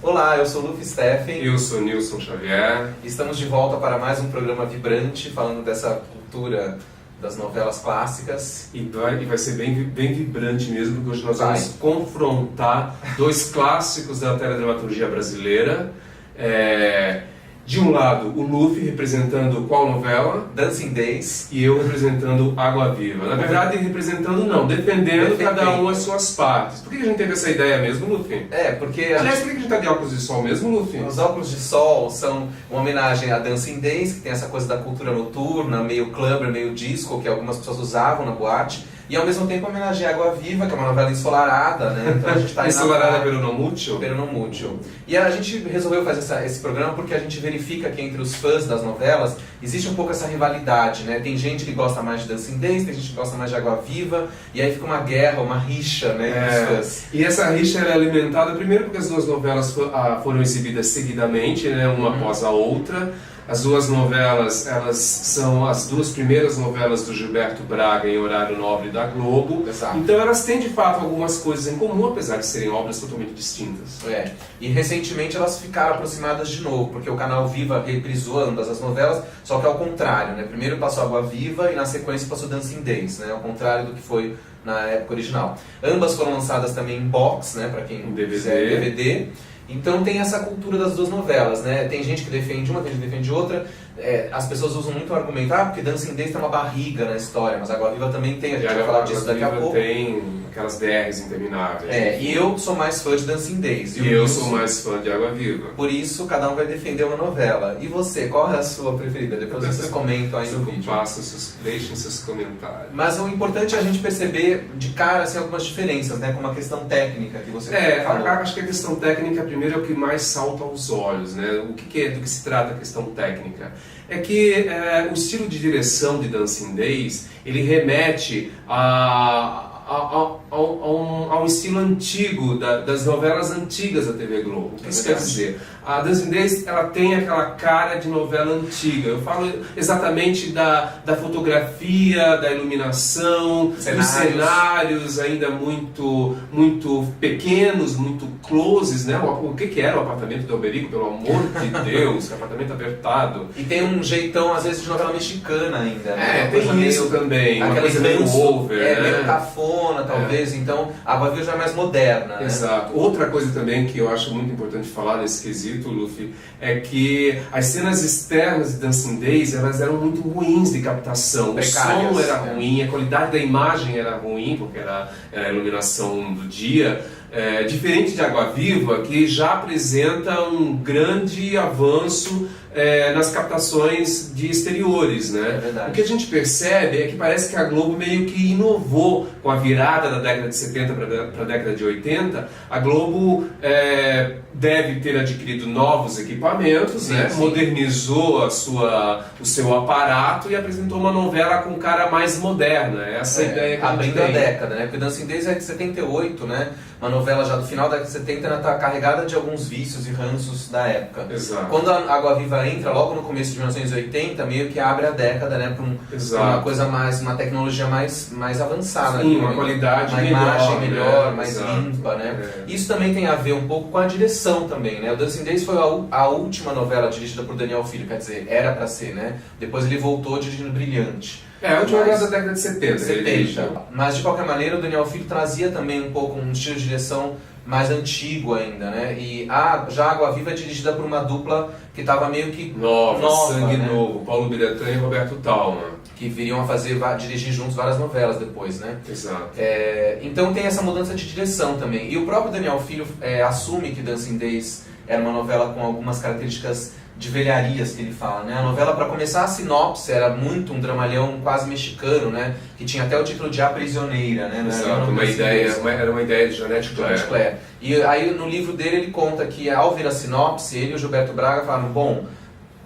Olá, eu sou o Luffy Steffen. Eu sou Nilson Xavier. Estamos de volta para mais um programa vibrante, falando dessa cultura das novelas clássicas. E vai ser bem vibrante mesmo, porque hoje nós vamos confrontar dois clássicos da teledramaturgia brasileira. De um lado, o Luffy representando qual novela? Dancing Days. E eu representando Água Viva. Na verdade, representando não, defendendo cada um as suas partes. Por que a gente teve essa ideia mesmo, Luffy? Porque... Aliás, por que a gente tá de óculos de sol mesmo, Luffy? Os óculos de sol são uma homenagem a Dancing Days, que tem essa coisa da cultura noturna, meio clubber, meio disco, que algumas pessoas usavam na boate. E ao mesmo tempo homenageia Água Viva, que é uma novela ensolarada, né? Então a gente tá ensolarada pero no mucho? Pero no mucho. E a gente resolveu fazer esse programa porque a gente verifica que entre os fãs das novelas existe um pouco essa rivalidade, né? Tem gente que gosta mais de Dancing Days, tem gente que gosta mais de Água Viva, e aí fica uma guerra, uma rixa, né? Entre os fãs. E essa rixa é alimentada primeiro porque as duas novelas foram exibidas seguidamente, né? Uma após a outra. As duas novelas, elas são as duas primeiras novelas do Gilberto Braga em horário nobre da Globo. Exato. Então elas têm de fato algumas coisas em comum, apesar de serem obras totalmente distintas. E recentemente elas ficaram aproximadas de novo, porque o canal Viva reprisou ambas as novelas, só que ao contrário, né? Primeiro passou Água Viva e na sequência passou Dancing Days, né? Ao contrário do que foi na época original. Ambas foram lançadas também em box, né? Para quem quiser DVD. Então tem essa cultura das duas novelas, né? Tem gente que defende uma, tem gente que defende outra. As pessoas usam muito o argumento, porque Dancing Days tem uma barriga na história, mas Água Viva também tem, a gente vai falar disso daqui a pouco. Tem aquelas DRs intermináveis. E eu sou mais fã de Dancing Days. E eu sou mais fã de Água Viva. Por isso, cada um vai defender uma novela. E você, qual é a sua preferida? Depois vocês comentam aí no vídeo. Deixem seus comentários. Mas o importante é a gente perceber de cara assim, algumas diferenças, né? Como a questão técnica que você falou. Acho que a questão técnica, primeiro, é o que mais salta aos olhos, né? Do que se trata a questão técnica? É que o estilo de direção de Dancing Days, ele remete a um estilo antigo, das novelas antigas da TV Globo. O que isso quer dizer? A Dancing Days, ela tem aquela cara de novela antiga. Eu falo exatamente da fotografia, da iluminação, dos cenários ainda muito pequenos, muito closes, né? O que era o apartamento do Alberico, pelo amor de Deus, apartamento apertado. E tem um jeitão, às vezes, de novela mexicana ainda, né? Tem isso também, uma coisa meio over, né? Meio cafona, talvez, então a Água Viva já é mais moderna, né? Exato. Outra coisa também que eu acho muito importante falar nesse quesito, Luffy, é que as cenas externas de Dancing Days, elas eram muito ruins de captação. Precárias, o som era ruim, a qualidade da imagem era ruim, porque era a iluminação do dia. Diferente de Água Viva, que já apresenta um grande avanço nas captações de exteriores, né? O que a gente percebe é que parece que a Globo meio que inovou com a virada da década de 70 para a década de 80. A Globo deve ter adquirido novos equipamentos, né? Modernizou o seu aparato e apresentou uma novela com cara mais moderna. Essa é a ideia que abrindo a década, né? Porque Dancing Days é de 78, né? Uma novela já do final da década de 70 ainda está carregada de alguns vícios e ranços da época. Exato. Quando a Água Viva entra, logo no começo de 1980, meio que abre a década, né, para uma coisa uma tecnologia mais avançada. Sim, uma qualidade uma melhor, imagem melhor, né? mais Exato. limpa, né? Isso também tem a ver um pouco com a direção também, né? O Dancing Days foi a última novela dirigida por Daniel Filho, quer dizer, era para ser, né? Depois ele voltou dirigindo Brilhante. A última novela da década de 70. Mas de qualquer maneira o Daniel Filho trazia também um pouco um estilo de direção mais antigo ainda, né? E já a Água Viva é dirigida por uma dupla que estava meio que nova, sangue né? novo, Paulo Biratã e Roberto Thalmann. Que viriam a dirigir juntos várias novelas depois, né? Exato. Então tem essa mudança de direção também. E o próprio Daniel Filho assume que Dancing Days era uma novela com algumas características de velharias que ele fala, né? A novela, para começar, a sinopse era muito um dramalhão quase mexicano, né? Que tinha até o título de A Prisioneira, né? Exato, era uma ideia de Janete Claire. E aí no livro dele ele conta que ao ver a sinopse, ele e o Gilberto Braga falaram, bom,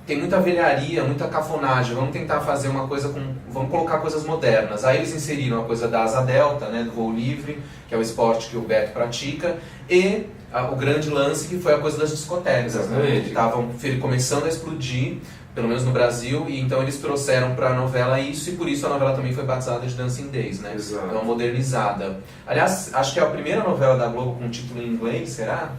tem muita velharia, muita cafonagem, vamos tentar fazer uma coisa vamos colocar coisas modernas. Aí eles inseriram a coisa da asa delta, né, do voo livre, que é o esporte que o Beto pratica, e o grande lance que foi a coisa das discotecas, né, que estavam começando a explodir, pelo menos no Brasil, e então eles trouxeram para a novela isso, e por isso a novela também foi batizada de Dancing Days, né? Exato. Então modernizada. Aliás, acho que é a primeira novela da Globo com título em inglês, será?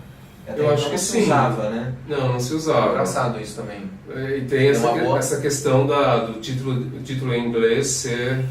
Até Eu então acho que não se sim. usava, né? Não se usava. Engraçado isso também. E tem uma boa- essa questão do título em inglês ser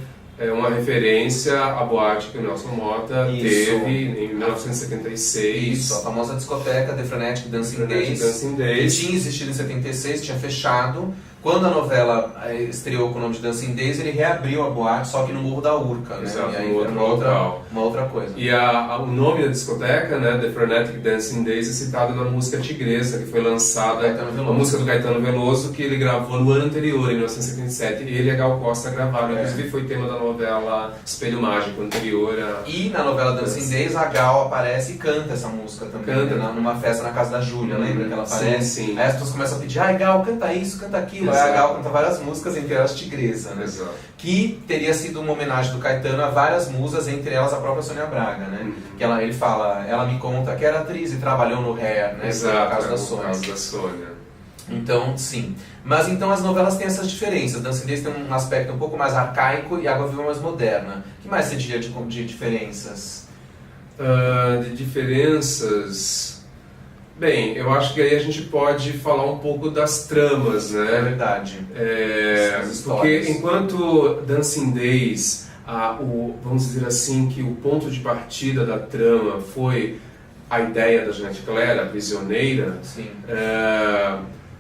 uma referência à boate que o Nelson Mota Isso. teve em 1976. Isso, a famosa discoteca The Frenetic Dancing Days, Dancing que Days. tinha existido em 76, tinha fechado. Quando a novela estreou com o nome de Dancing Days, ele reabriu a boate, só que no Morro da Urca, né? Exato, E aí um era outro local. uma outra coisa. E o nome da discoteca, né, The Frenetic Dancing Days, é citado na música Tigresa, que foi lançada, Caetano Veloso. a música do Caetano Veloso, que ele gravou no ano anterior, em 1977. Ele e a Gal Costa gravaram, inclusive foi tema da novela Espelho Mágico, anterior a... E na novela Dancing Days, a Gal aparece e canta essa música também, Canta. né? Numa festa na casa da Júlia, lembra que ela Sim, aparece? sim. Aí as pessoas começam a pedir, ai Gal, canta isso, canta aquilo. Aí a Exato. Gal canta várias músicas, entre elas Tigresa, né? Exato. Que teria sido uma homenagem do Caetano a várias musas, entre elas a própria Sônia Braga, né? Que ele fala, ela me conta que era atriz e trabalhou no Hair, né? Exato, No caso da no Sônia. caso da Sônia. Então, sim. Mas então as novelas têm essas diferenças. Dancing Days tem um aspecto um pouco mais arcaico e Água Viva mais moderna. O que mais você diria de diferenças? De diferenças... Bem, eu acho que aí a gente pode falar um pouco das tramas, É né? verdade. As Porque histórias. enquanto Dancing Days, vamos dizer assim, que o ponto de partida da trama foi a ideia da Jeanette Claire, a prisioneira, Sim.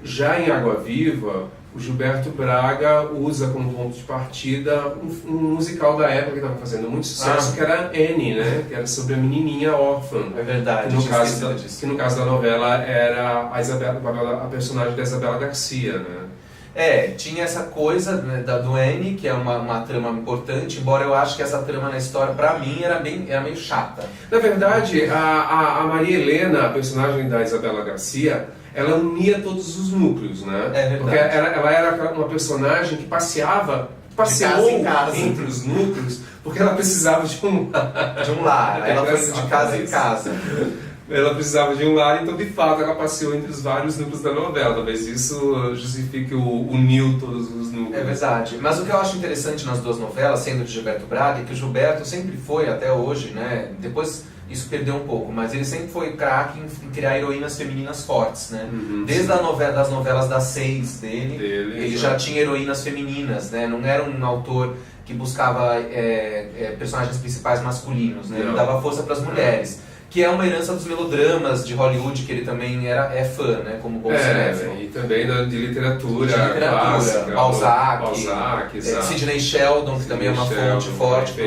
já em Água Viva, o Gilberto Braga usa como ponto de partida um musical da época que estava fazendo muito sucesso, que era Annie, né? Que era sobre a menininha órfã. É verdade. Que no, tinha caso esquecido da, disso. que no caso da novela era a personagem da Isabela Garcia, né? Tinha essa coisa, né, do Annie, que é uma trama importante, embora eu acho que essa trama na história, pra mim, era meio chata. Na verdade, a Maria Helena, a personagem da Isabela Garcia, ela unia todos os núcleos, né? É verdade. Porque ela era uma personagem que passeou casa em casa. entre os núcleos, porque ela precisava de um lar. De um lar, ela foi de casa em casa. Ela precisava de um lar, então de fato ela passeou entre os vários núcleos da novela. Talvez isso justifique uniu todos os núcleos. É verdade. Mas o que eu acho interessante nas duas novelas, sendo de Gilberto Braga, é que o Gilberto sempre foi, até hoje, né? Depois isso perdeu um pouco, mas ele sempre foi craque em criar heroínas femininas fortes, né? Desde das novelas das 6 dele, ele já tinha heroínas femininas, né? Não era um autor que buscava personagens principais masculinos, né? Ele dava força para as mulheres. Que é uma herança dos melodramas de Hollywood, que ele também é fã, né? Como bom cinéfilo. E também de literatura, clássica, Balzac, exato. Sidney Sheldon, que também é uma fonte forte pro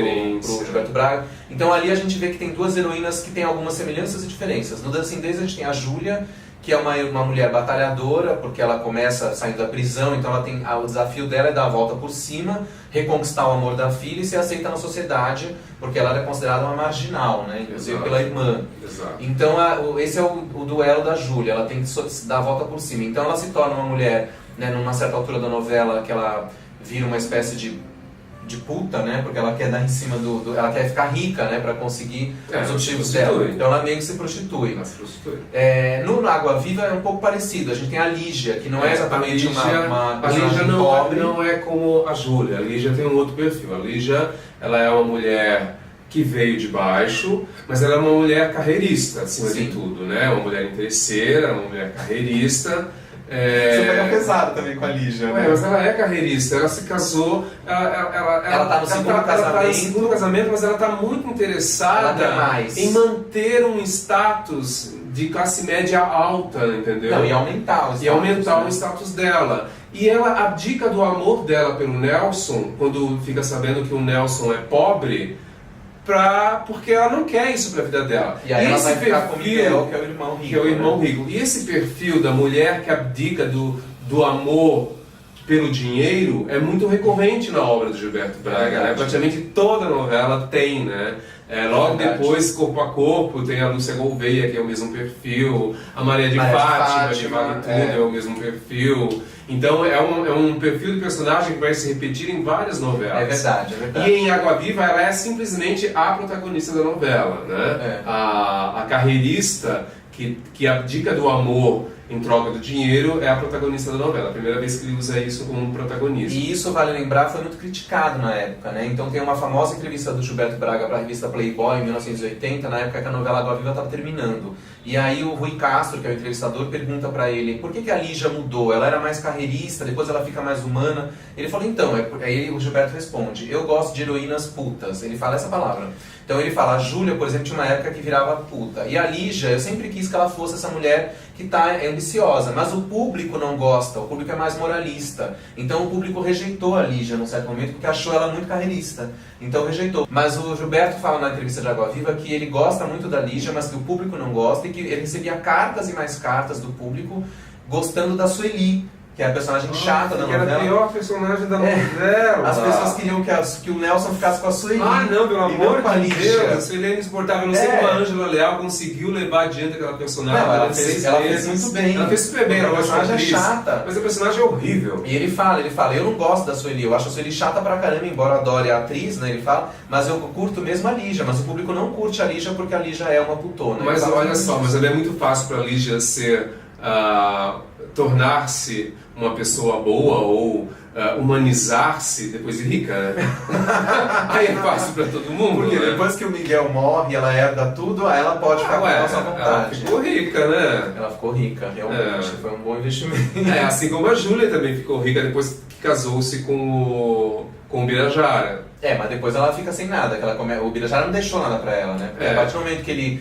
Gilberto Braga. Então ali a gente vê que tem duas heroínas que têm algumas semelhanças e diferenças. No Dancing Days a gente tem a Júlia, que é uma mulher batalhadora, porque ela começa saindo da prisão, então ela tem, o desafio dela é dar a volta por cima, reconquistar o amor da filha e ser aceita na sociedade, porque ela é considerada uma marginal, né? Inclusive pela irmã. Exato. Então esse é o duelo da Júlia, ela tem que dar a volta por cima. Então ela se torna uma mulher, né, numa certa altura da novela, que ela vira uma espécie de puta, né? Porque ela quer dar em cima ela quer ficar rica, né? Pra conseguir os objetivos dela. Então ela meio que se prostitui. Ela se prostitui. No Água Viva é um pouco parecido. A gente tem a Lígia, que não é exatamente uma a Lígia pobre. não é como a Júlia. A Lígia tem um outro perfil. A Lígia, ela é uma mulher que veio de baixo, mas ela é uma mulher carreirista, acima de tudo, né? Uma mulher interesseira, uma mulher carreirista. Você pega pesado também com a Lígia, né? Mas ela é carreirista, ela se casou, ela tá no segundo casamento. Tá no segundo casamento, mas ela está muito interessada em manter um status de classe média alta, entendeu? Não, e aumentar o status dela. E ela abdica do amor dela pelo Nelson, quando fica sabendo que o Nelson é pobre, porque ela não quer isso para a vida dela. E aí ela vai ficar com o Miguel, que é o irmão rico. Que é o irmão rico. E esse perfil da mulher que abdica do amor pelo dinheiro é muito recorrente na obra do Gilberto Braga, né? Praticamente toda novela tem, né? Logo depois, Corpo a Corpo, tem a Lúcia Gouveia, que é o mesmo perfil, a Maria de Fátima, que vale tudo, é o mesmo perfil. Então é um perfil de personagem que vai se repetir em várias novelas. É verdade. E em Água Viva ela é simplesmente a protagonista da novela, né? A carreirista que abdica do amor em troca do dinheiro é a protagonista da novela. A primeira vez que ele usa isso como protagonista. E isso, vale lembrar, foi muito criticado na época, né? Então tem uma famosa entrevista do Gilberto Braga para a revista Playboy, em 1980, na época que a novela Água Viva estava terminando. E aí o Rui Castro, que é o entrevistador, pergunta pra ele por que a Lígia mudou? Ela era mais carreirista, depois ela fica mais humana. Ele falou, então, aí o Gilberto responde, eu gosto de heroínas putas. Ele fala essa palavra. Então ele fala, a Júlia, por exemplo, tinha uma época que virava puta. E a Lígia, eu sempre quis que ela fosse essa mulher que é ambiciosa, mas o público não gosta, o público é mais moralista. Então o público rejeitou a Lígia num certo momento porque achou ela muito carreirista. Então rejeitou. Mas o Gilberto fala na entrevista de Água Viva que ele gosta muito da Lígia, mas que o público não gosta e que ele recebia cartas e mais cartas do público gostando da Sueli, que é a personagem chata da novela. Que era a pior personagem da novela. As pessoas queriam que o Nelson ficasse com a Sueli. Ah, não, pelo amor de Deus. A Sueli é insuportável. Eu não sei como a Ângela Leal conseguiu levar adiante aquela personagem. Não, ela fez muito bem. Ela fez super bem. A personagem é chata. Mas a personagem é horrível. E ele fala, eu não gosto da Sueli, eu acho a Sueli chata pra caramba, embora eu adore a atriz, né, ele fala, mas eu curto mesmo a Lígia, mas o público não curte a Lígia porque a Lígia é uma putona. Mas olha só, mas é muito fácil pra Lígia ser... tornar-se uma pessoa boa ou humanizar-se depois de rica, né? Aí é fácil pra todo mundo. Porque né? depois que o Miguel morre, ela herda tudo, aí ela pode ficar com a nossa vontade. Ela ficou rica, né? Ela ficou rica, realmente. Foi um bom investimento. Assim como a Júlia também ficou rica depois que casou-se com o Birajara. Mas depois ela fica sem nada. O Birajara não deixou nada pra ela, né? Porque a partir do momento que ele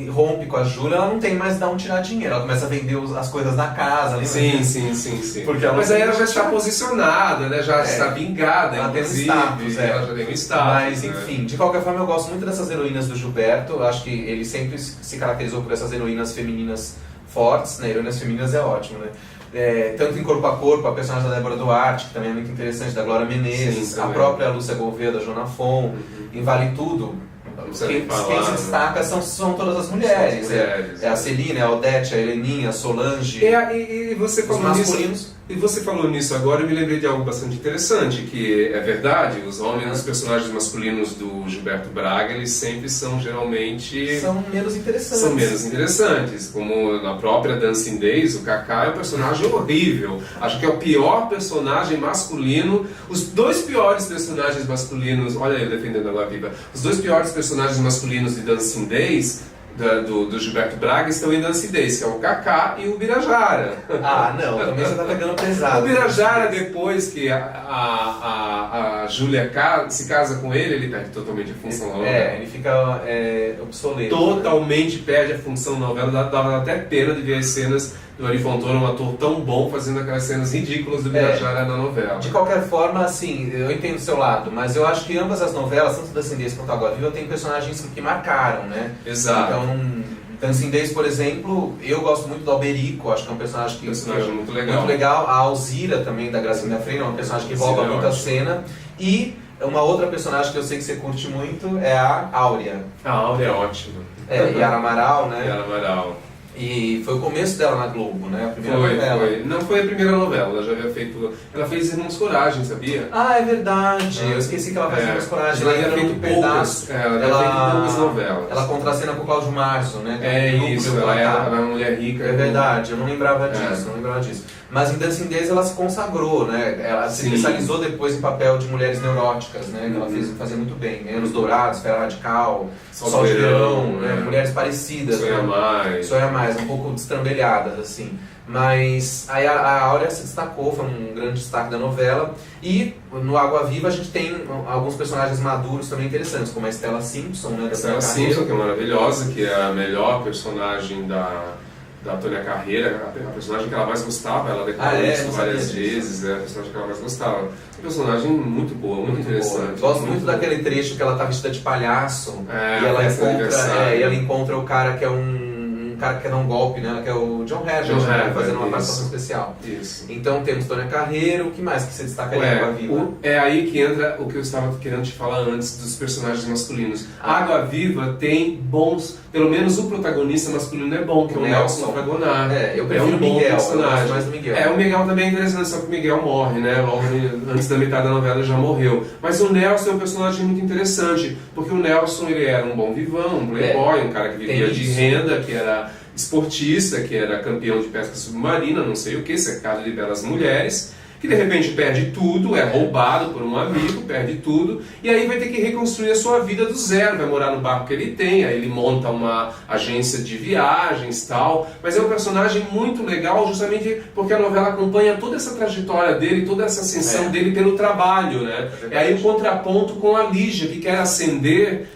rompe com a Júlia, ela não tem mais de onde tirar dinheiro. Ela começa a vender as coisas na casa. Lembra? Sim. Porque mas aí ela já está posicionada, né? Já está vingada, ela inclusive. Tem um status, ela já tem um status. Mas, enfim, de qualquer forma, eu gosto muito dessas heroínas do Gilberto. Eu acho que ele sempre se caracterizou por essas heroínas femininas fortes, né? Heroínas femininas é ótimo, né? Tanto em Corpo a Corpo, a personagem da Débora Duarte, que também é muito interessante, da Glória Menezes, a própria Lúcia Gouveia, da Joana Fon, em Vale Tudo. Quem se destaca são todas as mulheres. É a Celina, a Odete, a Heleninha, a Solange. E você falou nisso. E você falou nisso agora, eu me lembrei de algo bastante interessante, que é verdade, os homens, os personagens masculinos do Gilberto Braga, eles sempre são geralmente... São menos interessantes. São menos interessantes, como na própria Dancing Days, o Kaká é um personagem horrível. Acho que é o pior personagem masculino, os dois piores personagens masculinos, olha eu defendendo a Água Viva, os dois piores personagens masculinos de Dancing Days, do Gilberto Braga, estão em Dancing Days, que é o Kaká e o Birajara. Não, também você tá pegando pesado. O Birajara, depois que a Júlia se casa com ele perde totalmente a função da novela. Ele fica obsoleto. Totalmente perde a função da novela, dava até pena de ver as cenas do Ari Fontoura, um ator tão bom, fazendo aquelas cenas ridículas do Birajara na novela. De qualquer forma, assim, eu entendo o seu lado, mas eu acho que ambas as novelas, tanto Dancing Days quanto Água Viva, tem personagens que marcaram, né? Exato. Então, Dancing Days, por exemplo, eu gosto muito do Alberico, acho que é um personagem muito legal. Muito legal. A Alzira também, da Gracinha Freire, é uma personagem que rouba muito a cena. E uma outra personagem que eu sei que você curte muito é a Áurea. A Áurea é ótima. Yara Amaral, né? Yara Amaral. E foi o começo dela na Globo, né? A primeira novela. Não foi a primeira novela, ela já havia feito... Ela fez Irmãos Coragem, sabia? É verdade. Eu esqueci que ela fazia Irmãos Coragem. Ela havia feito poucas. Ela havia feito poucas novelas. Ela contracena com o Cláudio Marzo, né? Isso, ela era uma mulher rica. É verdade, eu não lembrava disso, Mas em Dancing Days ela se consagrou, né? Ela se especializou depois em papel de mulheres neuróticas, né? Que ela fazia muito bem. Anos Dourados, Fera Radical, Sol de Verão, né? Mulheres parecidas. Sonha Mais, um pouco destrambelhadas, assim. Mas aí a Áurea se destacou, foi um grande destaque da novela. E no Água Viva a gente tem alguns personagens maduros também interessantes, como a Stella Simpson, né? Stella Simpson, que é maravilhosa, que é a melhor personagem da Tônia Carreira, a personagem que ela mais gostava, ela declarou isso várias vezes, é a personagem que ela mais gostava. É uma personagem muito boa, muito interessante. Gosto muito daquele trecho que ela tá vestida de palhaço e ela encontra o cara que é um cara que quer dar um golpe, né? Que é o John Herbert, fazendo uma participação especial. Isso. Então temos Tônia Carreiro, o que mais que você destacaria na Água Viva? É aí que entra o que eu estava querendo te falar antes dos personagens masculinos. A Água Viva tem bons, pelo menos o protagonista masculino é bom, que é o Nelson Fragonard. Eu prefiro o Miguel, personagem. Mais do Miguel. O Miguel também é interessante, só que o Miguel morre, né? Logo antes da metade da novela ele já morreu. Mas o Nelson é um personagem muito interessante, porque o Nelson ele era um bom vivão, um playboy, um cara que vivia de renda, que era esportista, que era campeão de pesca submarina, não sei o que, cercado de belas mulheres. que de repente perde tudo, é roubado por um amigo, perde tudo, e aí vai ter que reconstruir a sua vida do zero, vai morar no barco que ele tem, aí ele monta uma agência de viagens e tal, mas é um personagem muito legal justamente porque a novela acompanha toda essa trajetória dele, toda essa ascensão dele pelo trabalho, né? E aí o contraponto com a Lígia, que quer ascender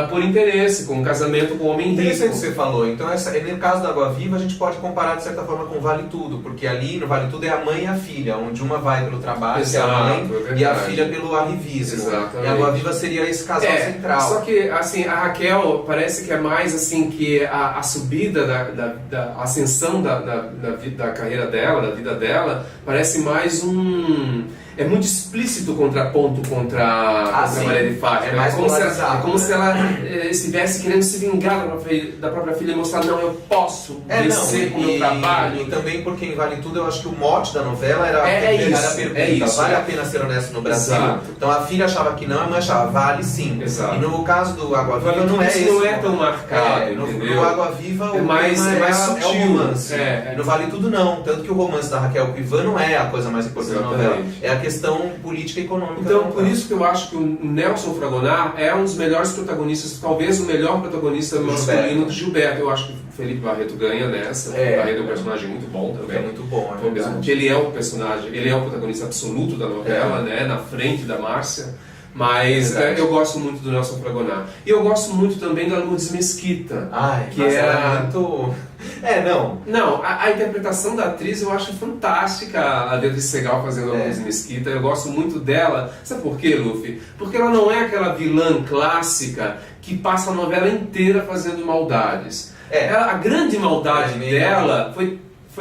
por interesse, com um casamento com um homem rico. Interessante o que você falou. Então, no caso da Água Viva, a gente pode comparar de certa forma com o Vale Tudo, porque ali no Vale Tudo é a mãe e a filha, onde uma vai pelo trabalho, Exato, que é a mãe, é e a filha pelo arrivismo. Exatamente. E a Água Viva seria esse casal central. Só que assim, a Raquel parece que é mais assim que a subida, da ascensão da carreira dela, da vida dela, parece mais é muito explícito o contraponto contra a Maria de Fátima. É mais como se ela estivesse querendo se vingar da própria filha e mostrar, não, eu posso vencer com o meu trabalho. E também porque em Vale Tudo eu acho que o mote da novela era isso, vale a pena ser honesto no Brasil. Exato. Então a filha achava que não, a mãe achava vale sim. Exato. E no caso do Água Viva Vale não é isso isso. não é tão marcado, no Água Viva é mais sutil. É o romance. No Vale Tudo não. Tanto que o romance da Raquel com o Ivan não é a coisa mais importante da novela. É a questão política e econômica. Então, por isso que eu acho que o Nelson Fragonard é um dos melhores protagonistas, talvez o melhor protagonista masculino do Gilberto. Eu acho que o Felipe Barreto ganha nessa. O Barreto é um personagem muito bom também. É muito bom, é verdade. Porque ele é o personagem, ele é o protagonista absoluto da novela, né, na frente da Márcia. Mas eu gosto muito do Nelson Fragonard. E eu gosto muito também da Lourdes Mesquita. Que era muito... Não, a interpretação da atriz eu acho fantástica, a Beatriz Segal fazendo a Lourdes Mesquita. Eu gosto muito dela. Sabe por quê, Luffy? Porque ela não é aquela vilã clássica que passa a novela inteira fazendo maldades. A grande maldade dela foi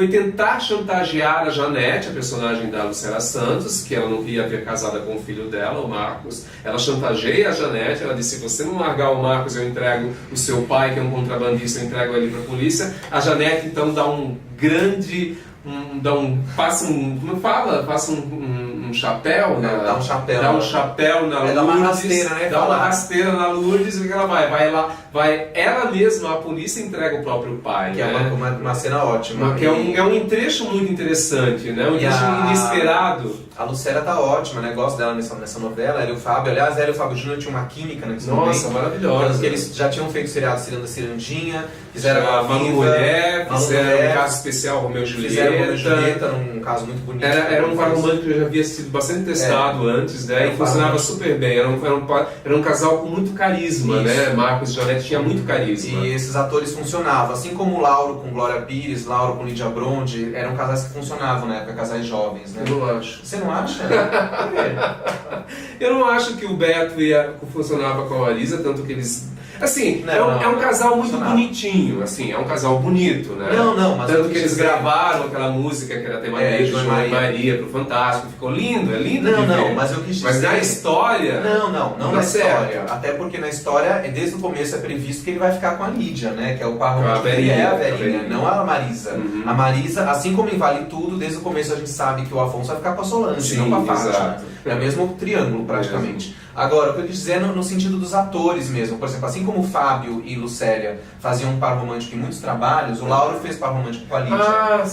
tentar chantagear a Janete, a personagem da Lucélia Santos, que ela não queria ver casada com o filho dela, o Marcos. Ela chantageia a Janete, ela disse, se você não largar o Marcos, eu entrego o seu pai, que é um contrabandista, eu entrego ele para a polícia. A Janete, então, dá um grande... passa um chapéu, né? Dá um chapéu. Dá um chapéu na Lourdes. Dá uma rasteira, né? Dá uma rasteira na Lourdes e ela vai lá. Ela mesma, a polícia entrega o próprio pai. Que né? é uma cena ótima. Que é um trecho muito interessante, né? Um trecho inesperado. A Lucélia tá ótima, né? Gosto dela nessa novela. Ela e o Fábio. Aliás, ela e o Fábio Júnior tinham uma química nesse momento. Nossa, maravilhosa. Porque eles já tinham feito seriado Ciranda Cirandinha, fizeram a Manu Mulher, fizeram um caso especial, Romeu e Julieta. Fizeram Romeu e Julieta, num caso muito bonito. Era um par romântico que já havia sido bastante testado antes, né? E funcionava super bem. Era um casal com muito carisma, né? Marcos e Janete tinha muito carisma. E esses atores funcionavam. Assim como o Lauro com Glória Pires, Lauro com Lídia Bronde, eram casais que funcionavam na época, casais jovens, né? Eu não acho. Você não acha? Eu não acho que o Beto funcionava com a Marisa, tanto que eles... Assim, é um casal muito bonitinho, assim, é um casal bonito, né? Mas tanto que eles gravaram aquela música que era tema de João e Maria pro Fantástico, ficou lindo, é lindo de ver. Mas eu quis dizer... Mas na história... Não na história. Até porque na história, desde o começo é previsto que ele vai ficar com a Lídia, né? Que é o par romântico, ele é a velhinha, não a Marisa. A Marisa, assim como em Vale Tudo, desde o começo a gente sabe que o Afonso vai ficar com a Solange, não com a Fátima. É o mesmo triângulo, praticamente. Agora, o que eu quis dizer é no sentido dos atores mesmo. Por exemplo, assim como o Fábio e Lucélia faziam um par romântico em muitos trabalhos, o Lauro fez par romântico com a Lídia.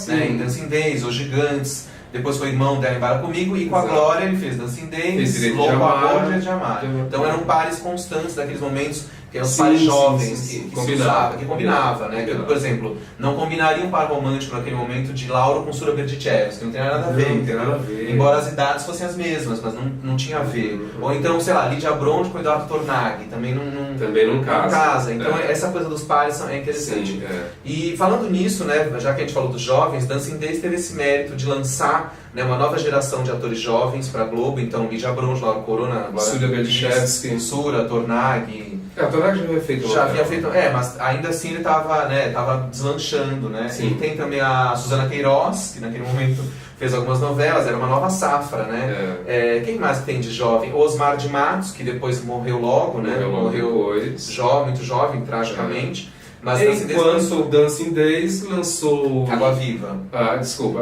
Né, em Dancing Days, Os Gigantes, depois foi irmão dela em Bala Comigo, e com a Glória ele fez Dancing Days, Louco Amor, Direito de Amar. Então eram pares constantes daqueles momentos, que eram os pares jovens que combinava, né? Que, por exemplo, não combinaria um par romântico naquele momento de Lauro com Sura Berdichevs, que não tem nada a ver. Não tem nada a ver. Embora as idades fossem as mesmas, mas não tinha a ver. Ou então, sei lá, Lídia Bronde com Eduardo Tornaghi, também não casa. Então essa coisa dos pares é interessante. Sim, E falando nisso, né, já que a gente falou dos jovens, Dancing Days teve esse mérito de lançar, né, uma nova geração de atores jovens para a Globo. Então, Lídia Bronde, Lauro Corona, Sura Berdichevs, Sura, Tornaghi. O Tornaghi já havia feito. Já havia feito, mas ainda assim ele estava deslanchando, né? Sim. E tem também a Suzana Queiroz, que naquele momento fez algumas novelas, era uma nova safra, né? Quem mais tem de jovem? Osmar de Matos, que depois morreu logo, né? Morreu jovem, muito jovem, tragicamente. Mas enquanto o Dancing Days lançou... Água Viva. A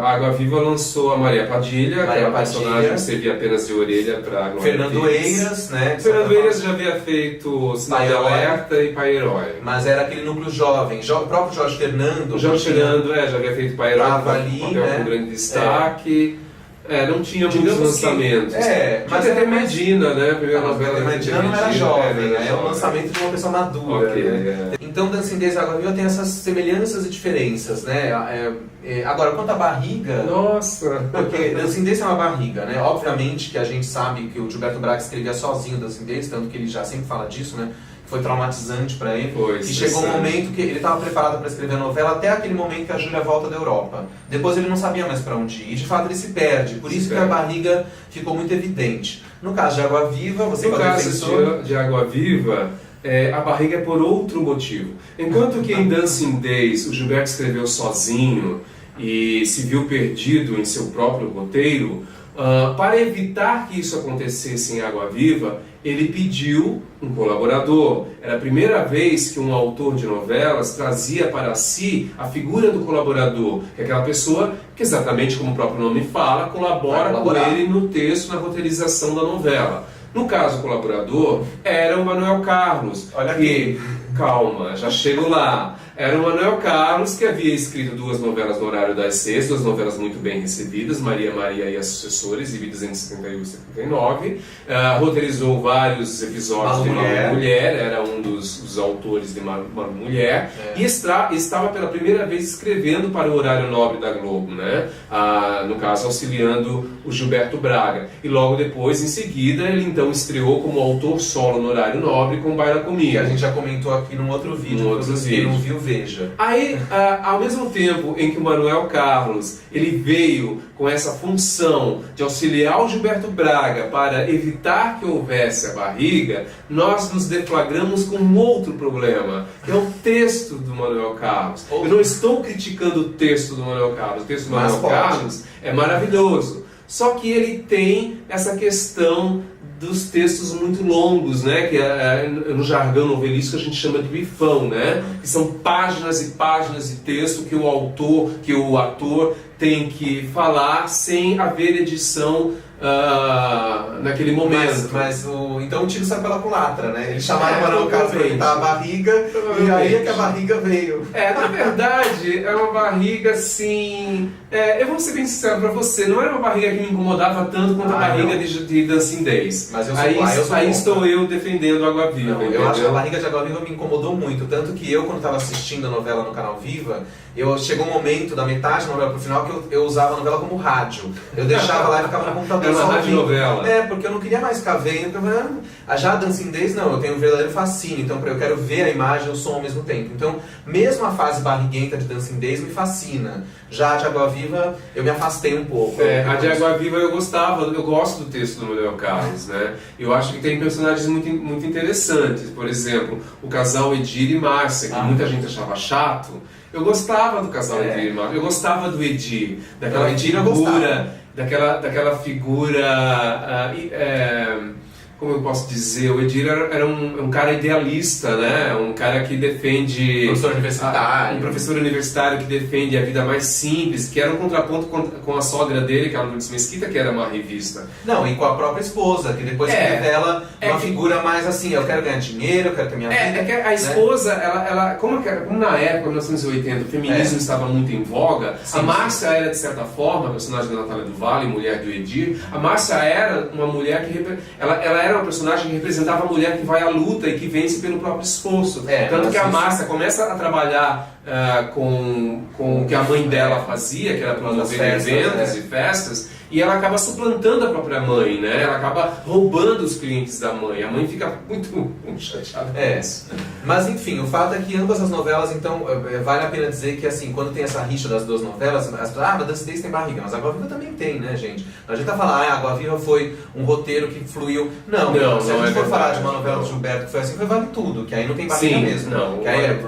Água Viva lançou a Maria Padilha, que era uma personagem que servia apenas de orelha para Fernando Eiras, né? Fernando Eiras já havia feito Sinal de Alerta e Pai Herói. Mas era aquele núcleo jovem. O próprio Jorge Fernando. O Jorge Fernando já havia feito Pai Herói, ali, com grande destaque. não tinha muitos lançamentos. Mas até Medina, né? A primeira novela Medina não era jovem, é um lançamento de uma pessoa madura. Okay, né? Então, Dancing Days e Água Viva tem essas semelhanças e diferenças, né? Agora, quanto à barriga... Nossa! Porque Dancing Days é uma barriga, né? Obviamente que a gente sabe que o Gilberto Braga escrevia sozinho Dancing Days, tanto que ele já sempre fala disso, né? Foi traumatizante para ele. E chegou um momento que ele estava preparado para escrever a novela até aquele momento que a Júlia volta da Europa. Depois ele não sabia mais para onde ir. E de fato ele se perde. Por isso que a barriga ficou muito evidente. No caso de Água Viva, você no caso de Água Viva, a barriga é por outro motivo. Enquanto que em Dancing Days o Gilberto escreveu sozinho e se viu perdido em seu próprio roteiro, para evitar que isso acontecesse em Água Viva, ele pediu um colaborador. Era a primeira vez que um autor de novelas trazia para si a figura do colaborador, que é aquela pessoa que, exatamente como o próprio nome fala, colabora com ele no texto, na roteirização da novela. No caso, o colaborador era o Manuel Carlos. Olha aqui. Calma, já chego lá. Era o Manuel Carlos, que havia escrito 2 novelas no horário das 6, 2 novelas muito bem recebidas, Maria Maria e as Sucessores, exibidas em 71 e 79. Roteirizou vários episódios de Malu Mulher, era um dos autores de Malu Mulher, e estava pela primeira vez escrevendo para o horário nobre da Globo, né? No caso, auxiliando o Gilberto Braga. E logo depois, em seguida, ele então estreou como autor solo no horário nobre com Baila Comigo. Que a gente já comentou aqui num outro vídeo, quem não viu, veja. Aí, ao mesmo tempo em que o Manuel Carlos ele veio com essa função de auxiliar o Gilberto Braga para evitar que houvesse a barriga, nós nos deflagramos com um outro problema, que é o texto do Manuel Carlos. Eu não estou criticando o texto do Manuel Carlos, o texto do Manuel Carlos é maravilhoso, só que ele tem essa questão dos textos muito longos, né? Que no jargão novelístico a gente chama de bifão, né? Que são páginas e páginas de texto que o ator tem que falar sem haver edição naquele momento. Então o tiro saiu pela culatra, né? Eles chamaram o Manuel Carlos para editar a barriga, e aí é que a barriga veio. Na verdade, é uma barriga assim... eu vou ser bem sincero para você, não era uma barriga que me incomodava tanto quanto a barriga de Dancing Days. Mas aí estou eu defendendo Água Viva. Eu acho que a barriga de Água Viva me incomodou muito, tanto que eu, quando estava assistindo a novela no Canal Viva, chegou um momento da metade da novela pro final que eu usava a novela como rádio. Eu deixava lá e ficava no computador. Era uma rádio novela. Porque eu não queria mais ficar vendo. Já Dancing Days, não, eu tenho um verdadeiro fascínio, então eu quero ver a imagem e o som ao mesmo tempo. Então, mesmo a fase barriguenta de Dancing Days me fascina. Já a de Água Viva, eu me afastei um pouco. A de Água Viva eu gosto do texto do Manuel Carlos, né? Eu acho que tem personagens muito, muito interessantes. Por exemplo, o casal Edir e Márcia, que muita gente achava chato. Eu gostava do casal Edir e Márcia, eu gostava do Edir, daquela figura, como eu posso dizer, o Edir era um cara idealista, né? Um cara que defende... Um professor universitário que defende a vida mais simples, que era um contraponto com a sogra dele, que era a Lourdes Mesquita, que era uma revista. Não, e com a própria esposa, que depois revela uma figura mais assim, eu quero ganhar dinheiro, eu quero ter minha vida. É que a esposa, ela como na época, em 1980, o feminismo estava muito em voga, a Márcia era, de certa forma, a personagem da Natália do Vale, mulher do Edir, a Márcia era uma mulher que... Ela era uma personagem que representava a mulher que vai à luta e que vence pelo próprio esforço. Tanto que a Márcia começa a trabalhar com o que a mãe dela fazia, que era promover eventos e festas, e ela acaba suplantando a própria mãe, né? Ela acaba roubando os clientes da mãe. A mãe fica muito chateada com isso. Mas enfim, o fato é que ambas as novelas, então, vale a pena dizer que assim, quando tem essa rixa das duas novelas, mas Dancing Days tem barriga, mas Água Viva também tem, né, gente? A gente tá falando, Água Viva foi um roteiro que fluiu. Não, se a gente for falar de uma novela do Gilberto que foi assim, foi Vale Tudo, que aí não tem barriga mesmo. Não, que aí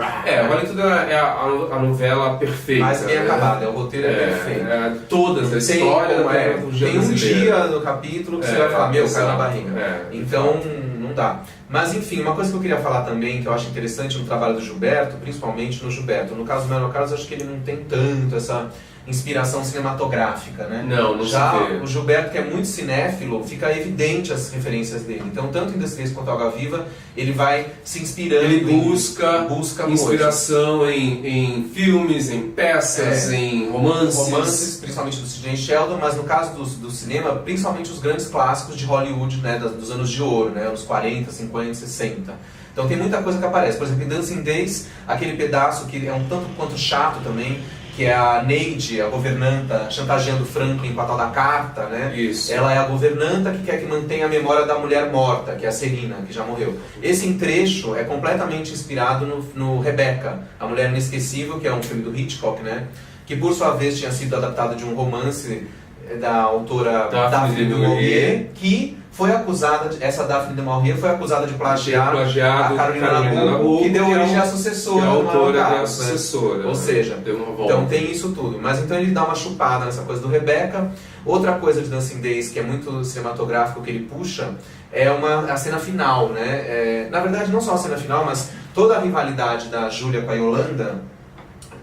Vale Tudo é a novela perfeita. Mais bem acabada, o roteiro é perfeito. Todas a história tem um dia no capítulo que você vai falar, caiu na barriga. Então, não dá. Mas enfim, uma coisa que eu queria falar também, que eu acho interessante no trabalho do Gilberto, principalmente no Gilberto, no caso do Manuel Carlos, eu acho que ele não tem tanto essa inspiração cinematográfica, né? Não Já se vê. o Gilberto, que é muito cinéfilo, fica evidente as referências dele. Então, tanto em Descrência quanto Água Viva, ele vai se inspirando. Ele busca inspiração coisas. em filmes, em peças, em romances. Principalmente do Sidney Sheldon, mas no caso do cinema, principalmente os grandes clássicos de Hollywood, né, dos anos de ouro, né, anos 40, 50, 60. Então tem muita coisa que aparece. Por exemplo, em Dancing Days, aquele pedaço que é um tanto quanto chato também, que é a Neide, a governanta, chantageando Franklin com a tal da carta, né? Isso. Ela é a governanta que quer que mantenha a memória da mulher morta, que é a Serena, que já morreu. Esse trecho é completamente inspirado no Rebecca, a Mulher Inesquecível, que é um filme do Hitchcock, né? Que por sua vez tinha sido adaptado de um romance da autora Daphne du Maurier, que foi acusada, essa Daphne du Maurier foi acusada de plagiar a Carolina Nabuco, que deu origem à sucessora. Que é a autora da caso, sucessora. Né? Ou seja, então tem isso tudo. Mas então ele dá uma chupada nessa coisa do Rebecca. Outra coisa de Dancing Days, que é muito cinematográfico, que ele puxa, é a cena final, né? Na verdade, não só a cena final, mas toda a rivalidade da Júlia com a Yolanda,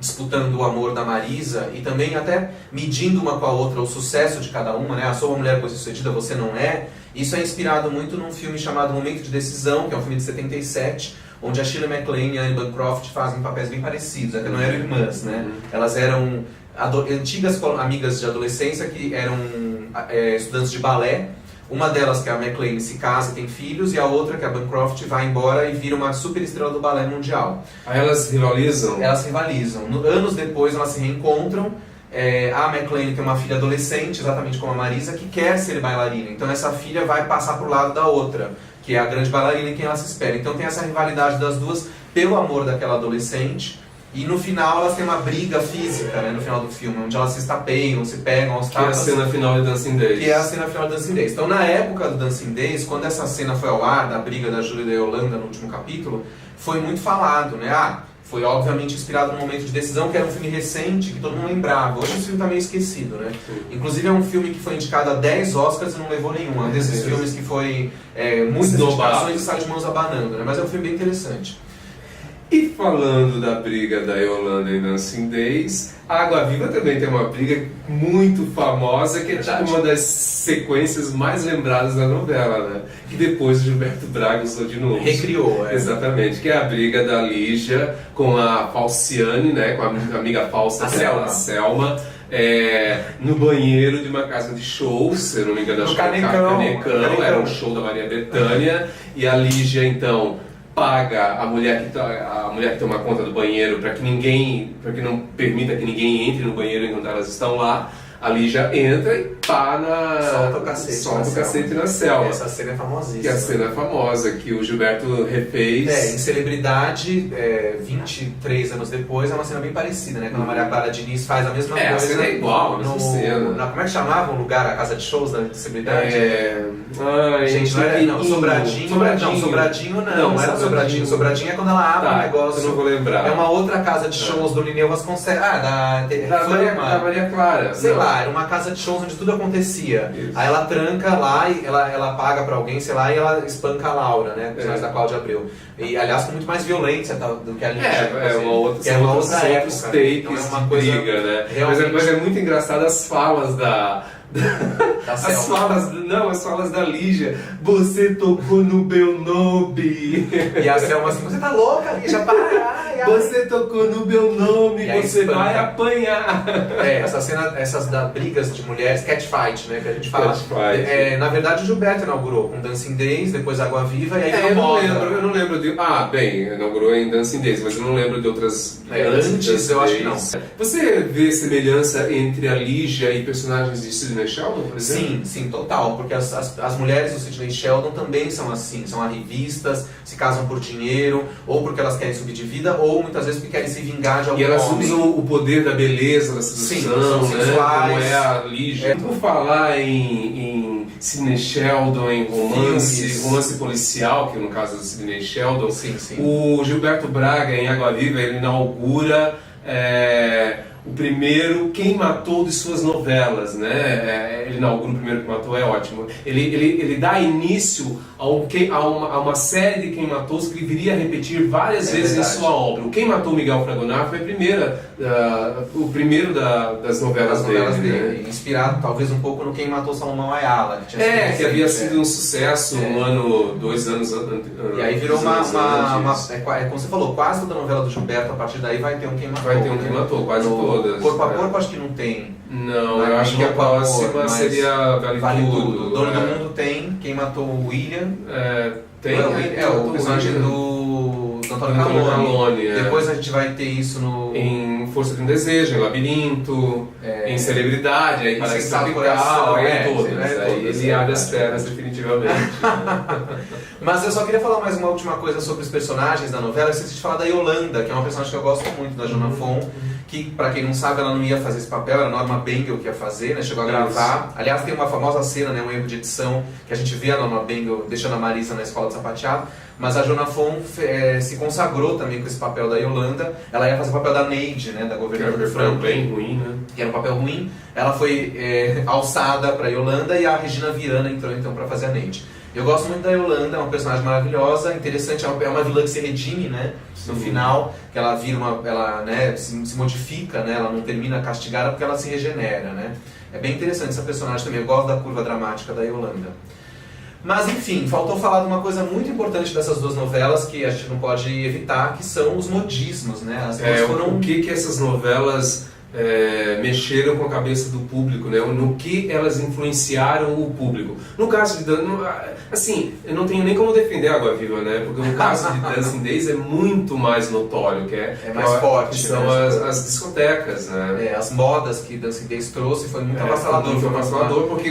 disputando o amor da Marisa e também até medindo uma com a outra o sucesso de cada uma, né? Sou uma mulher bem-sucedida, você não é. Isso é inspirado muito num filme chamado Momento de Decisão, que é um filme de 77, onde a Shirley MacLaine e a Anne Bancroft fazem papéis bem parecidos, é que não eram irmãs, né? Elas eram antigas amigas de adolescência que eram estudantes de balé. Uma delas, que é a MacLaine, se casa e tem filhos, e a outra, que é a Bancroft, vai embora e vira uma super estrela do balé mundial. Aí elas rivalizam? Elas rivalizam. Anos depois elas se reencontram. A MacLaine tem uma filha adolescente, exatamente como a Marisa, que quer ser bailarina. Então essa filha vai passar pro lado da outra, que é a grande bailarina em quem ela se espera. Então tem essa rivalidade das duas pelo amor daquela adolescente. E no final elas têm uma briga física, né, no final do filme, onde elas se estapeiam, se pegam aos tapas. Que é a cena final de Dancing Days. Que é a cena final de Dancing Days. Então na época do Dancing Days, quando essa cena foi ao ar, da briga da Júlia e da Yolanda no último capítulo, foi muito falado, né? Foi obviamente inspirado no Momento de Decisão, que era um filme recente, que todo mundo lembrava. Hoje esse filme está meio esquecido, né? Inclusive é um filme que foi indicado a 10 Oscars e não levou nenhum. Um desses filmes que foi muitas indicações e saiu de mãos abanando, né? Mas é um filme bem interessante. E falando da briga da Yolanda em Dancing Days, a Água Viva também tem uma briga muito famosa, que é tipo uma das sequências mais lembradas da novela, né? Que depois o Gilberto Braga usou de novo. Recriou, Exatamente, que é a briga da Lígia com a Falciane, né? Com a amiga falsa dela, a Selma. No banheiro de uma casa de shows, se eu não me engano, acho que era Canecão, era um show da Maria Bethânia, e a Lígia então paga a mulher que toma conta do banheiro para que não permita que ninguém entre no banheiro enquanto elas estão lá. A Lígia entra e pá solta o cacete na Selma. Essa cena é famosíssima. Que é a cena famosa que o Gilberto refez. Em Celebridade, 23 anos depois, é uma cena bem parecida, né? Quando a Maria Clara Diniz faz a mesma coisa. A cena é igual, a mesma cena. Como é que chamava o lugar, a casa de shows da Celebridade? Gente, não era Sobradinho. Sobradinho não era Sobradinho. Sobradinho é quando ela abre um negócio. Eu não vou lembrar. É uma outra casa de shows do Lineu Vasconcelos. Da Maria Clara. Sei lá, era uma casa de shows onde tudo acontecia. Isso. Aí ela tranca lá e ela paga pra alguém, sei lá, e ela espanca a Laura, né? Personagem da Cláudia Abreu. E aliás, com muito mais violência do que a Lígia. Outros tapes de briga, né? Mas é muito engraçado as falas as falas da Lígia. Você tocou no Belnobe. E a Selma assim, você tá louca, Lígia, para! Você tocou no meu nome, você vai apanhar. Essas brigas de mulheres, catfight, né, que a gente fala. Na verdade o Gilberto inaugurou com Dancing Days, depois Água Viva e aí eu não lembro de... inaugurou em Dancing Days, mas eu não lembro de outras... Antes eu acho que não. Você vê semelhança entre a Lígia e personagens de Sidney Sheldon, por exemplo? Sim, total, porque as mulheres do Sidney Sheldon também são assim, são arrivistas, se casam por dinheiro, ou porque elas querem subir de vida, ou muitas vezes porque querem se vingar de algum homem. E elas usam o poder da beleza, da sedução, né? Como é a Lígia. Por falar em Sidney Sheldon, em romance policial, que no caso do Sidney Sheldon, o Gilberto Braga, em Água Viva, ele inaugura o primeiro Quem Matou de suas novelas, né? Ele inaugura o primeiro Quem Matou, é ótimo. Ele dá início a uma série de Quem Matou que ele viria a repetir várias vezes em sua obra. O Quem Matou Miguel Fragonard foi o primeiro das novelas dele. Né? Inspirado talvez um pouco no Quem Matou Salomão Ayala. Que havia sido um sucesso dois anos antes. E aí virou como você falou, quase toda novela do Gilberto, a partir daí vai ter um Quem Matou. Vai ter um Quem Matou, quase todas. Corpo a Corpo acho que não tem. Não, eu acho que a próxima seria Vale Tudo. O Dono do Mundo tem, Quem Matou o William. Tem, o personagem do Antônio Calone. Depois a gente vai ter isso em Força de um Desejo, em Labirinto, em Celebridade, aí Paraíso Tropical, todas. Aí ele abre as pernas definitivamente. Mas eu só queria falar mais uma última coisa sobre os personagens da novela. Eu esqueci de falar da Yolanda, que é uma personagem que eu gosto muito, da Jona Fon, que, pra quem não sabe, ela não ia fazer esse papel, era a Norma Bengel que ia fazer, né? Chegou a gravar. Aliás, tem uma famosa cena, né? Um erro de edição, que a gente vê a Norma Bengel deixando a Marisa na escola de sapateado. Mas a Jona Fon se consagrou também com esse papel da Yolanda. Ela ia fazer o papel da Neide, né? Da governadora Franco. Bem ruim, né? Que era um papel ruim. Ela foi alçada para Yolanda e a Regina Viana entrou então para fazer a Neide. Eu gosto muito da Yolanda, é uma personagem maravilhosa, interessante, é uma vilã que se redime, né? No final, que ela vira ela, né, se modifica, né? Ela não termina castigada porque ela se regenera, né? É bem interessante essa personagem também, eu gosto da curva dramática da Yolanda. Mas enfim, faltou falar de uma coisa muito importante dessas duas novelas que a gente não pode evitar, que são os modismos, né? As duas foram... O que essas novelas mexeram com a cabeça do público, né? No que elas influenciaram o público. No caso de assim, eu não tenho nem como defender a Água Viva, né? Porque no caso de Dancing Days é muito mais notório, que é mais forte, que são as discotecas, né? As modas que Dancing Days trouxe foi muito avassalador. Foi avassalador porque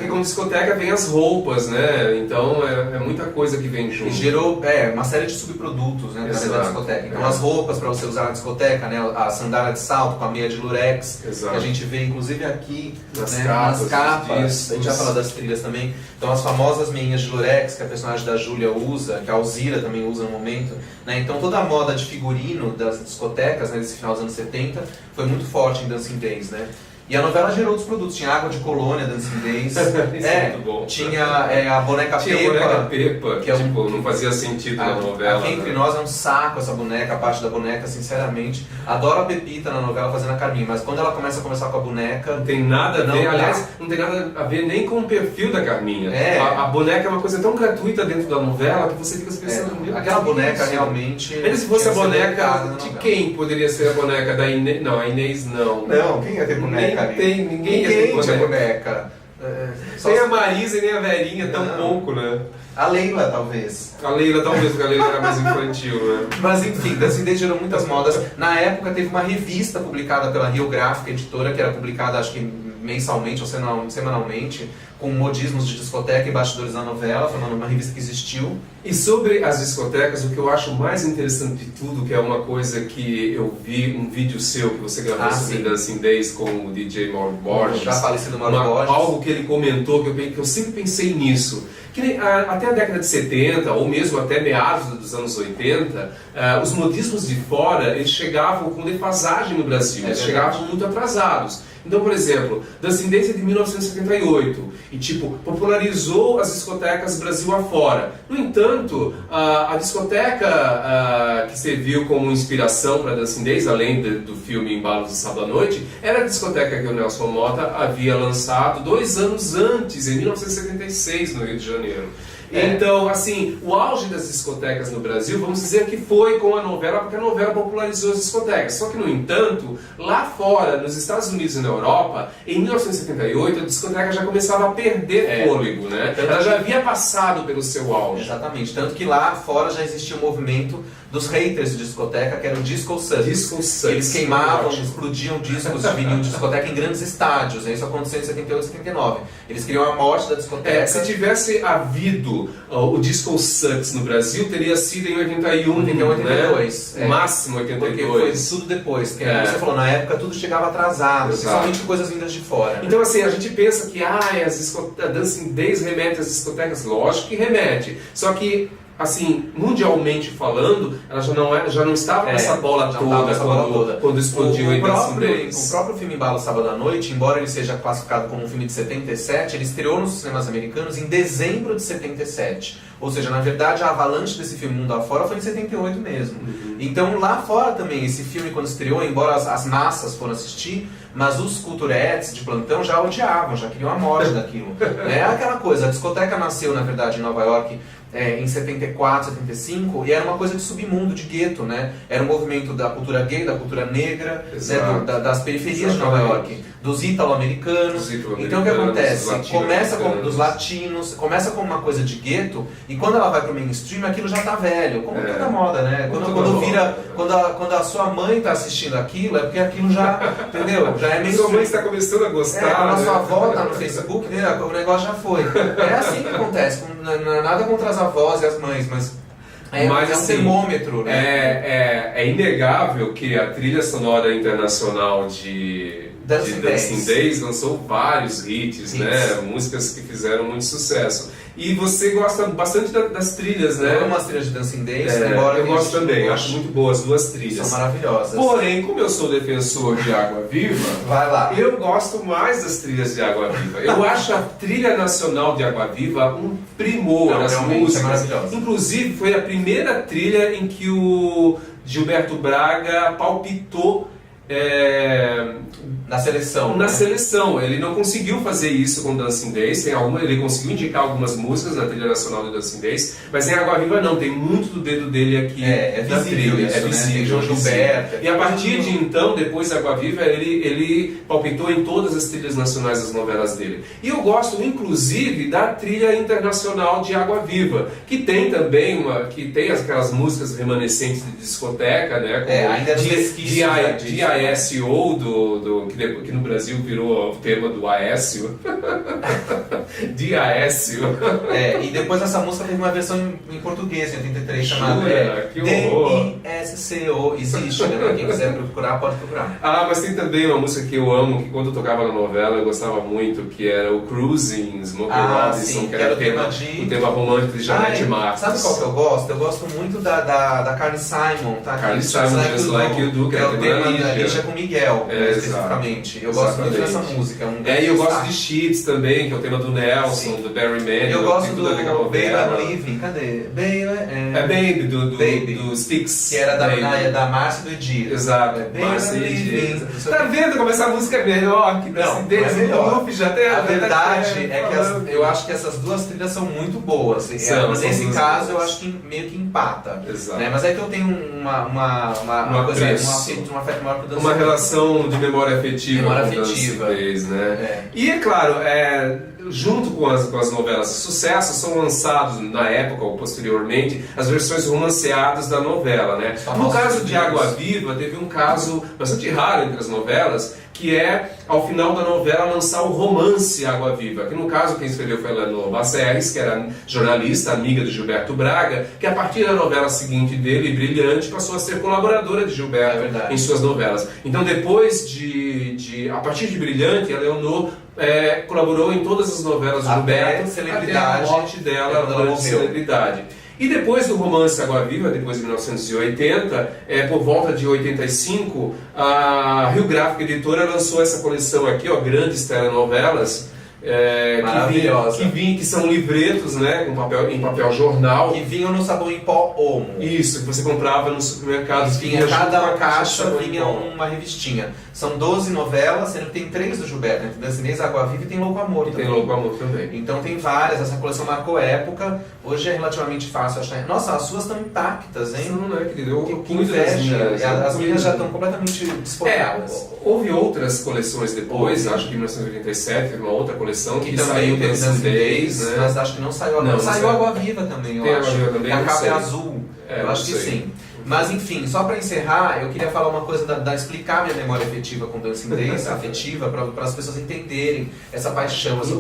com discoteca vem as roupas, né? Então é muita coisa que vem junto. E gerou uma série de subprodutos, né? Da discoteca. Então as roupas para você usar na discoteca, né? A sandália de salto com a meia de lurex, que a gente vê inclusive aqui nas capas, a gente já falou das trilhas também. Então as famosas meinhas de lurex que a personagem da Júlia usa, que a Alzira também usa no momento, né? Então toda a moda de figurino das discotecas, né, nesse final dos anos 70 foi muito forte em Dancing Days, né? E a novela gerou outros produtos, tinha água de colônia, Dancing Days, muito bom. Tinha a boneca Pepa, que não fazia sentido na novela. Aqui entre nós é um saco essa boneca, a parte da boneca, sinceramente. Adoro a Pepita na novela fazendo a Carminha, mas quando ela começa a conversar com a boneca... Não tem nada a ver, aliás, não tem nada a ver nem com o perfil da Carminha. A boneca é uma coisa tão gratuita dentro da novela que você fica pensando... Aquela boneca realmente... Mas se fosse a boneca de quem poderia ser a boneca da Inês? Não, a Inês não. Não, quem ia ter boneca? Ninguém tinha boneca. Nem a Marisa e nem a Verinha, tão pouco, né? A Leila, talvez. A Leila, talvez, porque a Leila era mais infantil, né? Mas enfim, Dancing Days gerou muitas modas. Na época teve uma revista publicada pela Rio Gráfica Editora, que era publicada acho que mensalmente ou semanalmente, com modismos de discoteca e bastidores da novela, foi uma revista que existiu. E sobre as discotecas, o que eu acho mais interessante de tudo, que é uma coisa que eu vi, um vídeo seu que você gravou sobre Dancing Days com o DJ Mauro Borges. Já falecido Mauro Borges. Algo que ele comentou, que eu sempre pensei nisso. Que até a década de 70, ou mesmo até meados dos anos 80, os modismos de fora, eles chegavam com defasagem no Brasil, eles chegavam muito atrasados. Então, por exemplo, Dancing Days é de 1978 e popularizou as discotecas Brasil afora. No entanto, a discoteca que serviu como inspiração para Dancing Days, além do filme Embalos de Sábado à Noite, era a discoteca que o Nelson Motta havia lançado 2 anos antes, em 1976, no Rio de Janeiro. Então, assim, o auge das discotecas no Brasil, vamos dizer que foi com a novela, porque a novela popularizou as discotecas. Só que, no entanto, lá fora, nos Estados Unidos e na Europa, em 1978, a discoteca já começava a perder fôlego, né? Ela já havia passado pelo seu auge. Exatamente. Tanto que lá fora já existia um movimento dos haters de discoteca, que era o Disco Sucks. Eles queimavam, explodiam discos de vinil de discoteca em grandes estádios. Isso aconteceu em 78 e 79. Eles queriam a morte da discoteca. Se tivesse havido o Disco Sucks no Brasil, teria sido em 81, então 82. Né? Máximo 82. Porque foi tudo depois. Porque, como você falou, na época tudo chegava atrasado, principalmente coisas vindas de fora. Então, assim, a gente pensa que a Dancing Days remete às discotecas. Lógico que remete. Só que assim, mundialmente falando, ela já não estava com essa bola toda quando explodiu em Dancing Days. O próprio filme Embalo Sábado à Noite, embora ele seja classificado como um filme de 77, ele estreou nos cinemas americanos em dezembro de 77. Ou seja, na verdade, a avalanche desse filme mundo afora foi em 78 mesmo. Então, lá fora também, esse filme, quando estreou, embora as massas foram assistir, mas os culturetes de plantão já odiavam, já queriam a morte daquilo. É aquela coisa, a discoteca nasceu, na verdade, em Nova York, em 74, 75, e era uma coisa de submundo, de gueto, né? Era um movimento da cultura gay, da cultura negra, né? Das periferias de Nova York, dos italo-americanos. Então o que acontece? Começa com dos latinos, começa com uma coisa de gueto, e quando ela vai pro mainstream, aquilo já tá velho, como toda moda, né? Quando a sua mãe tá assistindo aquilo, é porque aquilo já, entendeu? Já é mainstream. Sua mãe está começando a gostar. Quando a sua avó tá no Facebook, o negócio já foi. É assim que acontece, não é nada contra as avós e as mães, mas é um assim, termômetro, né? É inegável que a trilha sonora internacional de Dancing Days lançou vários hits, né? Músicas que fizeram muito sucesso. E você gosta bastante das trilhas, né? Eu amo as trilhas de Dancing Days, embora eu gosto também, acho muito boas as duas trilhas. São maravilhosas. Porém, como eu sou defensor de Água Viva, vai lá. Eu gosto mais das trilhas de Água Viva. Eu acho a trilha nacional de Água Viva um primor nas músicas. É inclusive, foi a primeira trilha em que o Gilberto Braga palpitou na seleção. Na seleção. Ele não conseguiu fazer isso com Dancing Days. Ele conseguiu indicar algumas músicas na trilha nacional do Dancing Days, mas em Água Viva não. Tem muito do dedo dele aqui na trilha. Isso, é visível. Né? Gilberto, e a partir de então, depois de Água Viva, ele palpitou em todas as trilhas nacionais das novelas dele. E eu gosto, inclusive, da trilha internacional de Água Viva, que tem também aquelas músicas remanescentes de discoteca, né? Ainda de ASO, que no Brasil virou o tema do Aécio. De Aécio. E depois essa música teve uma versão em português, em 83, chamada DISCO. Existe, né? Quem quiser procurar, pode procurar. Mas tem também uma música que eu amo, que quando eu tocava na novela eu gostava muito, que era o Cruising, Smokey Robinson, que era o tema romântico de Janete Marques. Sabe qual que eu gosto? Eu gosto muito da Carly Simon, tá? Carly Simon, Just Like You Do, que é o tema da Lígia com Miguel, especificamente. Eu gosto muito dessa música. E eu gosto de Cheats também, que é o tema do Nelson, do Barry Manilow. Eu gosto do Baby I'm Leaving. Cadê? Baby, do Styx. Que era da Márcia e do Edir. Exato. Márcia e Edir. Tá vendo como essa música é melhor? Que não, é melhor. Já tem a verdade é que eu acho que essas duas trilhas são muito boas. Mas nesse caso eu acho que meio que empata. Exato. Né? Mas é que eu tenho uma coisa, um afeto maior pro Dancing Days. Uma relação de memória afetiva. Né? E é claro, junto com as novelas de sucesso, são lançados na época ou posteriormente as versões romanceadas da novela, né? No caso de Água Viva, teve um caso bastante raro entre as novelas, que é, ao final da novela, lançar o romance Água Viva, que no caso quem escreveu foi a Lenor Baceres, que era jornalista, amiga do Gilberto Braga, que a partir da novela seguinte dele, Brilhante, passou a ser colaboradora de Gilberto em suas novelas. Então depois a partir de Brilhante, a Leonor colaborou em todas as novelas do Gilberto, até a morte dela durante celebridade. E depois do romance Água Viva, depois de 1980, por volta de 85, a Rio Gráfica Editora lançou essa coleção aqui, grandes telenovelas, que são livretos, né, em papel jornal. Que vinham no sabão em pó Omo. Isso, que você comprava no supermercado. Cada caixa vinha uma revistinha. São 12 novelas, sendo que tem 3 do Gilberto, entre Dancing Days, Água Viva e tem Louco Amor também. Tem Louco Amor também. Então tem várias, essa coleção marcou época, hoje é relativamente fácil achar. Nossa, as suas estão intactas, hein? Não é, querido? Que inveja. As minhas já estão completamente desfocadas. Houve outras coleções depois, acho que em 1987 teve uma outra coleção que também teve Dancing Days, né? Mas acho que não saiu agora. Saiu Água Viva também, eu acho. Água Viva também, a capa é azul. Eu acho que sim. Mas enfim, só para encerrar, eu queria falar uma coisa explicar minha memória afetiva com Dancing Days, afetiva, para as pessoas entenderem essa paixão, essa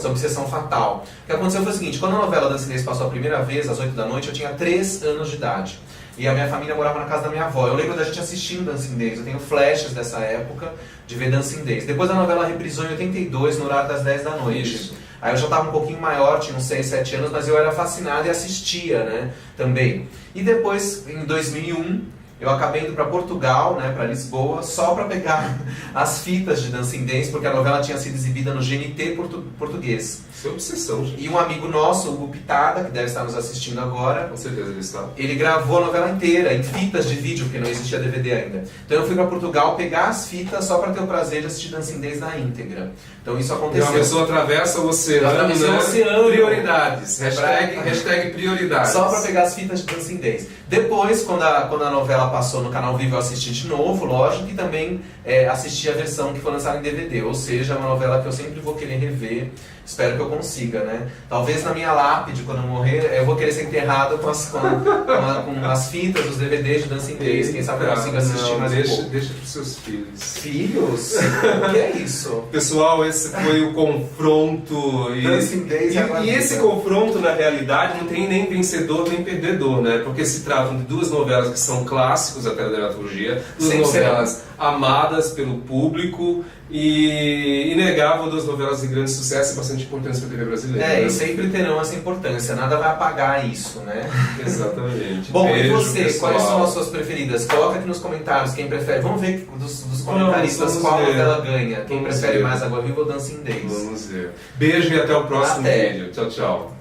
obsessão fatal. O que aconteceu foi o seguinte: quando a novela Dancing Days passou a primeira vez, às 8 da noite, eu tinha 3 anos de idade. e a minha família morava na casa da minha avó. Eu lembro da gente assistindo Dancing Days, eu tenho flashes dessa época de ver Dancing Days. Depois a novela reprisou em 82, no horário das 10 da noite. Isso. Aí eu já estava um pouquinho maior, tinha uns 6, 7 anos, mas eu era fascinado e assistia, né, também. E depois, em 2001, eu acabei indo para Portugal, né, para Lisboa, só para pegar as fitas de Dancing Days, porque a novela tinha sido exibida no GNT português. Isso é obsessão, gente. E um amigo nosso, o Hugo Pitada, que deve estar nos assistindo agora, Com certeza ele está. ele gravou a novela inteira, em fitas de vídeo, porque não existia DVD ainda. Então eu fui para Portugal pegar as fitas só para ter o prazer de assistir Dancing Days na íntegra. Então isso E aconteceu. uma pessoa atravessa o oceano, Atravessou né? o oceano. Prioridades. Hashtag prioridades. Só para pegar as fitas de Dancing Days. Depois, quando a novela passou no Canal Vivo, eu assisti de novo, lógico, e também assisti a versão que foi lançada em DVD. Ou seja, é uma novela que eu sempre vou querer rever. Espero que eu consiga, né? Talvez na minha lápide, quando eu morrer, eu vou querer ser enterrado com as fitas, os DVDs de Dancing Days. Quem sabe eu consigo assistir mais um pouco. Deixa pros seus filhos. Filhos? O que é isso? Pessoal, esse foi o confronto. Dancing Days e esse confronto, na realidade, não tem nem vencedor nem perdedor, né? Porque se tratam de duas novelas que são clássicos da teledramaturgia, duas novelas amadas pelo público e inegável, duas novelas de grande sucesso e bastante importantes para a TV brasileira. E sempre terão essa importância, nada vai apagar isso, né? Exatamente. Bom, Beijo, e você? pessoal. Quais são as suas preferidas? Coloca aqui nos comentários quem prefere. Vamos ver dos comentaristas Vamos qual ver. novela ganha. Quem Vamos prefere ver. mais Água Viva ou Dancing Days? Vamos ver. Beijo e até o próximo Até. vídeo. Tchau, tchau.